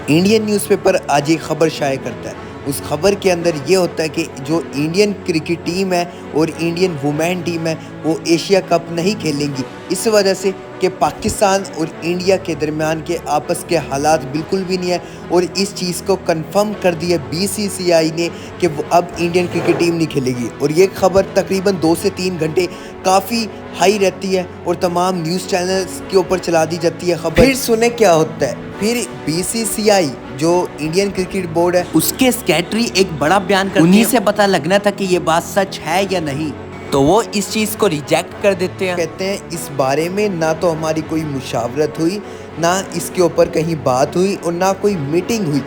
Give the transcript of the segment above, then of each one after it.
Indian newspaper आज एक खबर शाये करता है। उस खबर के अंदर ये होता है कि जो इंडियन क्रिकेट टीम है और इंडियन वुमेन टीम है वो एशिया कप नहीं खेलेंगी, इस वजह से कि पाकिस्तान और इंडिया के दरमियान के आपस के हालात बिल्कुल भी नहीं है। और इस चीज़ को कंफर्म कर दिया बीसीसीआई ने कि वो अब इंडियन क्रिकेट टीम नहीं खेलेगी। और ये खबर तकरीबन 2 से 3 घंटे काफ़ी हाई रहती है और तमाम न्यूज़ चैनल्स के ऊपर चला दी जाती है खबर। फिर सुने क्या होता है, फिर बीसीसीआई जो इंडियन क्रिकेट बोर्ड है उसके सेक्रेटरी एक बड़ा बयान करते हैं। उन्हीं से पता लगना था कि ये बात सच है या नहीं, तो वो इस चीज़ को रिजेक्ट कर देते हैं। कहते हैं इस बारे में ना तो हमारी कोई मुशावरत हुई, ना इसके ऊपर कहीं बात हुई और ना कोई मीटिंग हुई।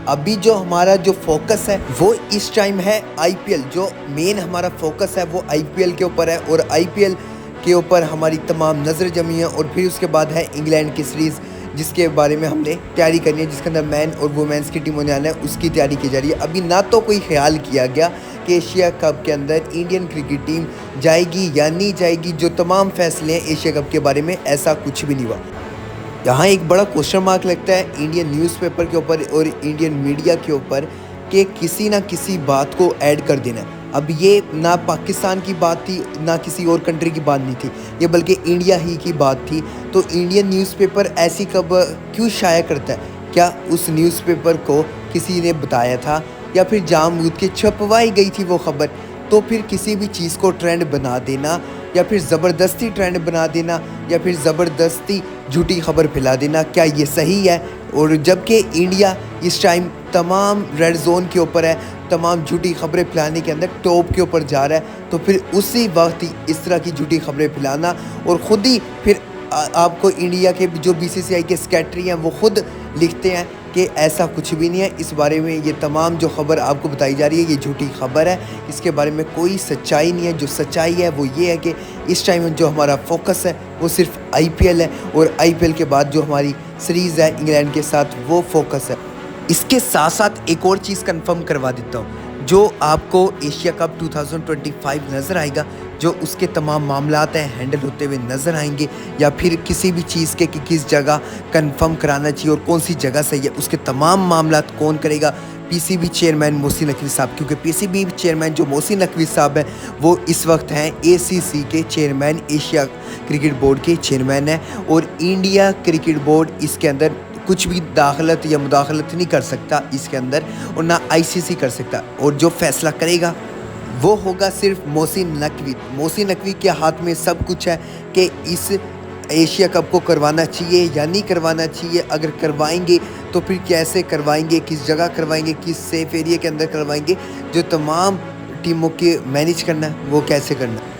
अभी जो हमारा जो फोकस है वो इस टाइम है आईपीएल। जो मेन हमारा फोकस है वो आईपीएल के ऊपर है और आईपीएल के ऊपर हमारी तमाम नज़र जमी है। और फिर उसके बाद है इंग्लैंड की सीरीज़ जिसके बारे में हमने तैयारी करनी है, जिसके अंदर मैन और वुमेन्स की टीमों ने आना है, उसकी तैयारी की जा रही है। अभी ना तो कोई ख्याल किया गया कि एशिया कप के अंदर इंडियन क्रिकेट टीम जाएगी या नहीं जाएगी। जो तमाम फैसले हैं एशिया कप के बारे में, ऐसा कुछ भी नहीं हुआ। यहाँ एक बड़ा क्वेश्चन मार्क लगता है इंडियन न्यूज़पेपर के ऊपर और इंडियन मीडिया के ऊपर कि किसी ना किसी बात को ऐड कर देना है। अब ये ना पाकिस्तान की बात थी, ना किसी और कंट्री की बात नहीं थी, ये बल्कि इंडिया ही की बात थी। तो इंडियन न्यूज़पेपर ऐसी खबर क्यों शाया करता है? क्या उस न्यूज़पेपर को किसी ने बताया था या फिर जानबूझ के छपवाई गई थी वो खबर? तो फिर किसी भी चीज़ को ट्रेंड बना देना या फिर ज़बरदस्ती ट्रेंड बना देना या फिर ज़बरदस्ती झूठी खबर फैला देना, क्या ये सही है? और जबकि इंडिया इस टाइम तमाम रेड जोन के ऊपर है, तमाम झूठी खबरें फैलाने के अंदर टॉप के ऊपर जा रहा है, तो फिर उसी वक्त ही इस तरह की झूठी खबरें फैलाना और ख़ुद ही फिर आपको इंडिया के जो बीसीसीआई के सेक्रेटरी हैं वो ख़ुद लिखते हैं कि ऐसा कुछ भी नहीं है, इस बारे में ये तमाम जो खबर आपको बताई जा रही है ये झूठी खबर है, इसके बारे में कोई सच्चाई नहीं है। जो सच्चाई है वो ये है कि इस टाइम जो हमारा फोकस है वो सिर्फ आईपीएल है और आईपीएल के बाद जो हमारी सीरीज़ है इंग्लैंड के साथ वो फोकस है। इसके साथ साथ एक और चीज़ कंफर्म करवा देता हूँ, जो आपको एशिया कप 2025 नज़र आएगा, जो उसके तमाम मामलात हैं हैंडल होते हुए नज़र आएंगे, या फिर किसी भी चीज़ के कि किस जगह कंफर्म कराना चाहिए और कौन सी जगह सही है, उसके तमाम मामलात कौन करेगा? पीसीबी चेयरमैन मोहसिन नकवी साहब। क्योंकि पीसीबी चेयरमैन जो मोहसिन नकवी साहब हैं वो इस वक्त हैं एसीसी के चेयरमैन, एशिया क्रिकेट बोर्ड के चेयरमैन हैं। और इंडिया क्रिकेट बोर्ड इसके अंदर कुछ भी दाखलत या मुदाखलत नहीं कर सकता इसके अंदर, और ना आईसीसी कर सकता। और जो फैसला करेगा वो होगा सिर्फ मोहसिन नकवी। मोहसिन नकवी के हाथ में सब कुछ है कि इस एशिया कप को करवाना चाहिए या नहीं करवाना चाहिए। अगर करवाएंगे तो फिर कैसे करवाएंगे, किस जगह करवाएंगे, किस सेफ एरिया के अंदर करवाएंगे, जो तमाम टीमों के मैनेज करना है वो कैसे करना है।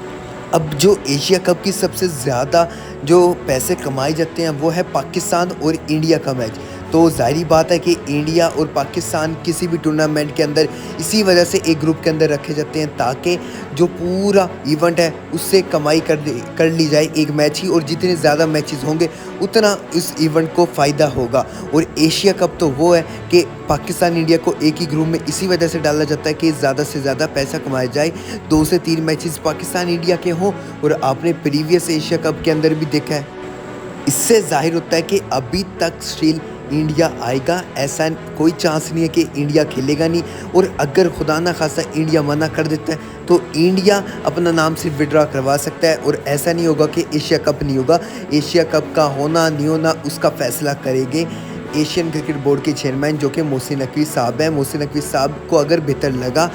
अब जो एशिया कप की सबसे ज़्यादा जो पैसे कमाए जाते हैं वो है पाकिस्तान और इंडिया का मैच। तो ज़ाहिरी बात है कि इंडिया और पाकिस्तान किसी भी टूर्नामेंट के अंदर इसी वजह से एक ग्रुप के अंदर रखे जाते हैं ताकि जो पूरा इवेंट है उससे कमाई कर ली जाए एक मैच ही, और जितने ज़्यादा मैचेस होंगे उतना इस इवेंट को फ़ायदा होगा। और एशिया कप तो वो है कि पाकिस्तान इंडिया को एक ही ग्रुप में इसी वजह से डाला जाता है कि ज़्यादा से ज़्यादा पैसा कमाया जाए। 2 से 3 मैचेस पाकिस्तान इंडिया के हों, और आपने प्रीवियस एशिया कप के अंदर भी देखा है। इससे जाहिर होता है कि अभी तक स्टिल इंडिया आएगा, ऐसा कोई चांस नहीं है कि इंडिया खेलेगा नहीं। और अगर खुदा ना खासा इंडिया मना कर देता है तो इंडिया अपना नाम सिर्फ विड्रॉ करवा सकता है, और ऐसा नहीं होगा कि एशिया कप नहीं होगा। एशिया कप का होना नहीं होना उसका फ़ैसला करेंगे एशियन क्रिकेट बोर्ड के चेयरमैन जो कि मोहसिन नकवी साहब हैं। मोहसिन नकवी साहब को अगर बेहतर लगा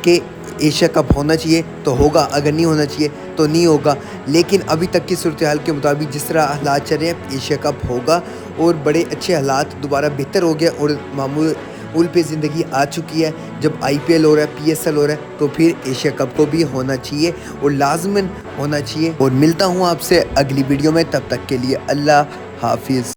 कि एशिया कप होना चाहिए तो होगा, अगर नहीं होना चाहिए तो नहीं होगा। लेकिन अभी तक की सूरत हाल के मुताबिक जिस तरह हालात चल रहे हैं एशिया कप होगा, और बड़े अच्छे हालात दोबारा बेहतर हो गया और मामूल पे ज़िंदगी आ चुकी है। जब आईपीएल हो रहा है, पीएसएल हो रहा है, तो फिर एशिया कप को भी होना चाहिए और लाजमन होना चाहिए। और मिलता हूँ आपसे अगली वीडियो में, तब तक के लिए अल्लाह हाफिज़।